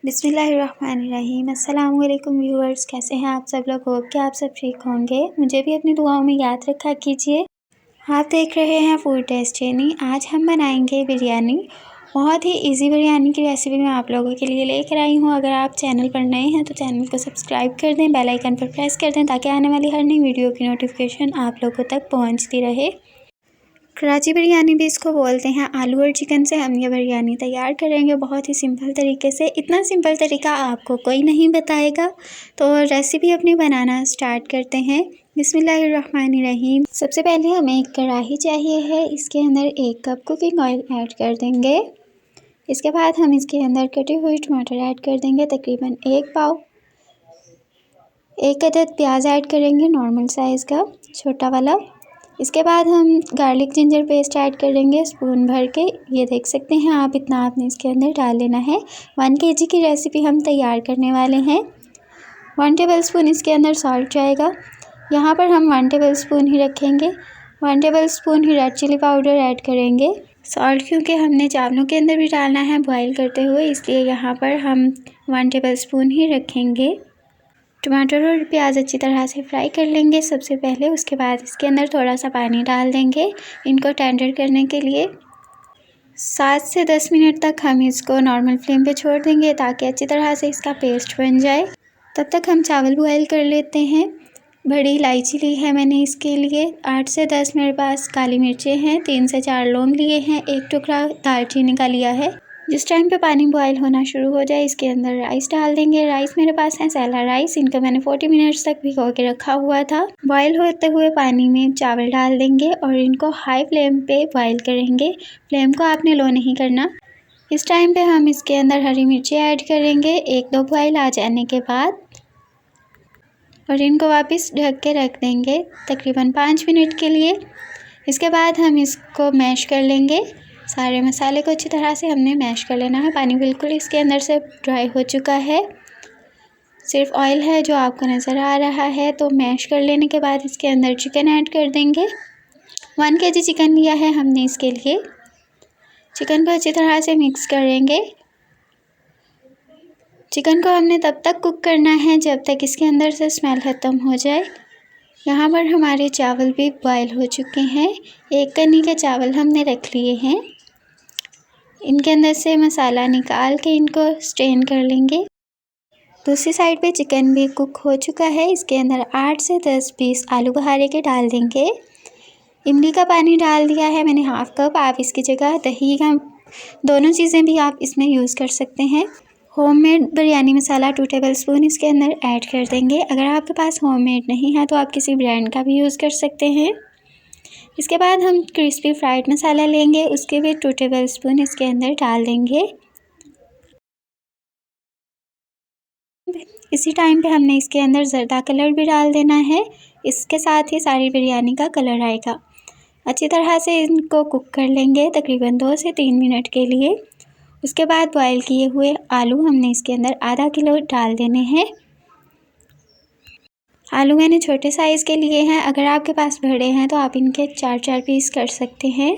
बिस्मिल्लाहिर्रहमानिर्रहीम। अस्सलाम वालेकुम व्यूअर्स, कैसे हैं आप सब लोग? होप कि आप सब ठीक होंगे। मुझे भी अपनी दुआओं में याद रखा कीजिए। आप देख रहे हैं फूड डेस्टिनी। आज हम बनाएंगे बिरयानी। बहुत ही इजी बिरयानी की रेसिपी मैं आप लोगों के लिए लेकर आई हूँ। अगर आप चैनल पर नए हैं तो चैनल को सब्सक्राइब कर दें, बेल आइकन पर प्रेस कर दें ताकि आने वाली हर नई वीडियो की नोटिफिकेशन आप लोगों तक पहुँचती रहे। कराची बिरयानी भी इसको बोलते हैं। आलू और चिकन से हम ये बिरयानी तैयार करेंगे बहुत ही सिंपल तरीके से। इतना सिंपल तरीका आपको कोई नहीं बताएगा। तो रेसिपी अपनी बनाना स्टार्ट करते हैं। बिस्मिल्लाहिर्रहमानिर्रहीम। सबसे पहले हमें एक कढ़ाई चाहिए है। इसके अंदर 1 कप कुकिंग ऑयल ऐड कर देंगे। इसके बाद हम इसके अंदर कटी हुई टमाटर ऐड कर देंगे, तकरीबन 1 पाव। 1 अदद प्याज ऐड करेंगे, नॉर्मल साइज़ का छोटा वाला। इसके बाद हम गार्लिक जिंजर पेस्ट ऐड करेंगे स्पून भर के। ये देख सकते हैं आप, इतना आपने इसके अंदर डाल लेना है। 1 kg की रेसिपी हम तैयार करने वाले हैं। 1 टेबलस्पून इसके अंदर सॉल्ट जाएगा। यहाँ पर हम 1 टेबलस्पून ही रखेंगे। 1 टेबलस्पून ही रेड चिली पाउडर ऐड करेंगे। सॉल्ट क्योंकि हमने चावलों के अंदर भी डालना है बॉईल करते हुए, इसलिए यहाँ पर हम 1 टेबलस्पून ही रखेंगे। टमाटर और प्याज अच्छी तरह से फ्राई कर लेंगे सबसे पहले। उसके बाद इसके अंदर थोड़ा सा पानी डाल देंगे इनको टेंडर करने के लिए। 7 से 10 मिनट तक हम इसको नॉर्मल फ्लेम पे छोड़ देंगे ताकि अच्छी तरह से इसका पेस्ट बन जाए। तब तक हम चावल बॉयल कर लेते हैं। बड़ी इलायची ली है मैंने इसके लिए। 8 से 10 मेरे पास काली मिर्चें हैं। 3 से 4 लौंग लिए हैं। 1 टुकड़ा दालचीनी का लिया है। जिस टाइम पे पानी बॉयल होना शुरू हो जाए इसके अंदर राइस डाल देंगे। राइस मेरे पास है सैला राइस। इनको मैंने 40 मिनट्स तक भिगो के रखा हुआ था। बॉयल होते हुए पानी में चावल डाल देंगे और इनको हाई फ्लेम पे बॉयल करेंगे। फ्लेम को आपने लो नहीं करना। इस टाइम पे हम इसके अंदर हरी मिर्ची ऐड करेंगे 1-2 बॉयल आ जाने के बाद, और इनको वापस ढक के रख देंगे तकरीबन 5 मिनट के लिए। इसके बाद हम इसको मैश कर लेंगे। सारे मसाले को अच्छी तरह से हमने मैश कर लेना है। पानी बिल्कुल इसके अंदर से ड्राई हो चुका है, सिर्फ ऑयल है जो आपको नज़र आ रहा है। तो मैश कर लेने के बाद इसके अंदर चिकन ऐड कर देंगे। 1 kg चिकन लिया है हमने इसके लिए। चिकन को अच्छी तरह से मिक्स करेंगे। चिकन को हमने तब तक कुक करना है जब तक इसके अंदर से स्मेल ख़त्म हो जाए। यहाँ पर हमारे चावल भी बॉयल हो चुके हैं। 1 कनी के चावल हमने रख लिए हैं। इनके अंदर से मसाला निकाल के इनको स्ट्रेन कर लेंगे। दूसरी साइड पे चिकन भी कुक हो चुका है। इसके अंदर 8 से 10 पीस आलू बुखारे के डाल देंगे। इमली का पानी डाल दिया है मैंने 1/2 कप। आप इसकी जगह दही का दोनों चीज़ें भी आप इसमें यूज़ कर सकते हैं। होममेड बिरयानी मसाला 2 टेबलस्पून इसके अंदर ऐड कर देंगे। अगर आपके पास होममेड नहीं है तो आप किसी ब्रांड का भी यूज़ कर सकते हैं। इसके बाद हम क्रिस्पी फ्राइड मसाला लेंगे, उसके भी 2 टेबलस्पून इसके अंदर डाल देंगे। इसी टाइम पे हमने इसके अंदर ज़र्दा कलर भी डाल देना है। इसके साथ ही सारी बिरयानी का कलर आएगा। अच्छी तरह से इनको कुक कर लेंगे तकरीबन 2 से 3 मिनट के लिए। उसके बाद बॉयल किए हुए आलू हमने इसके अंदर आधा किलो डाल देने हैं। आलू मैंने छोटे साइज़ के लिए हैं। अगर आपके पास बड़े हैं तो आप इनके 4-4 पीस कर सकते हैं।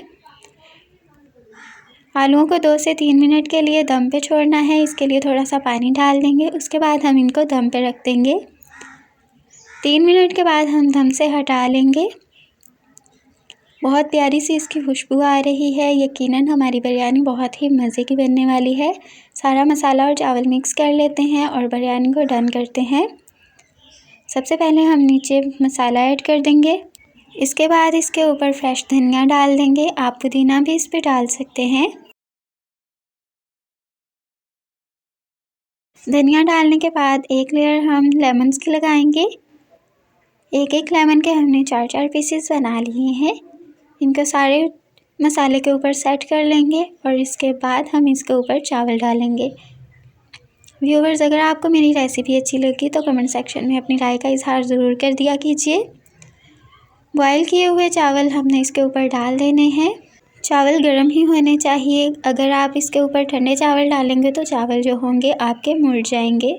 आलूओं को 2 से 3 मिनट के लिए दम पे छोड़ना है। इसके लिए थोड़ा सा पानी डाल देंगे। उसके बाद हम इनको दम पे रख देंगे। 3 मिनट के बाद हम दम से हटा लेंगे। बहुत प्यारी सी इसकी खुशबू आ रही है। यकीनन हमारी बिरयानी बहुत ही मज़े की बनने वाली है। सारा मसाला और चावल मिक्स कर लेते हैं और बिरयानी को डन करते हैं। सबसे पहले हम नीचे मसाला ऐड कर देंगे। इसके बाद इसके ऊपर फ्रेश धनिया डाल देंगे। आप पुदीना भी इस पर डाल सकते हैं। धनिया डालने के बाद एक लेयर हम लेमन्स की लगाएंगे। एक लेमन के हमने 4-4 पीसेस बना लिए हैं। इनको सारे मसाले के ऊपर सेट कर लेंगे और इसके बाद हम इसके ऊपर चावल डालेंगे। व्यूवर्स, अगर आपको मेरी रेसिपी अच्छी लगी तो कमेंट सेक्शन में अपनी राय का इजहार ज़रूर कर दिया कीजिए। बॉयल किए हुए चावल हमने इसके ऊपर डाल देने हैं। चावल गर्म ही होने चाहिए। अगर आप इसके ऊपर ठंडे चावल डालेंगे तो चावल जो होंगे आपके मुड़ जाएंगे।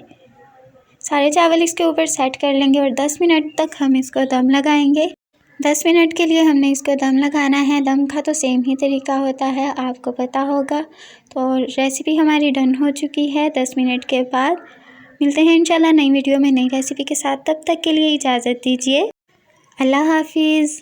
सारे चावल इसके ऊपर सेट कर लेंगे और 10 मिनट तक हम इसको दम लगाएंगे। 10 मिनट के लिए हमने इसको दम लगाना है। दम का तो सेम ही तरीका होता है, आपको पता होगा। और रेसिपी हमारी डन हो चुकी है 10 मिनट के बाद। मिलते हैं इंशाल्लाह नई वीडियो में नई रेसिपी के साथ। तब तक के लिए इजाज़त दीजिए। अल्लाह हाफिज़।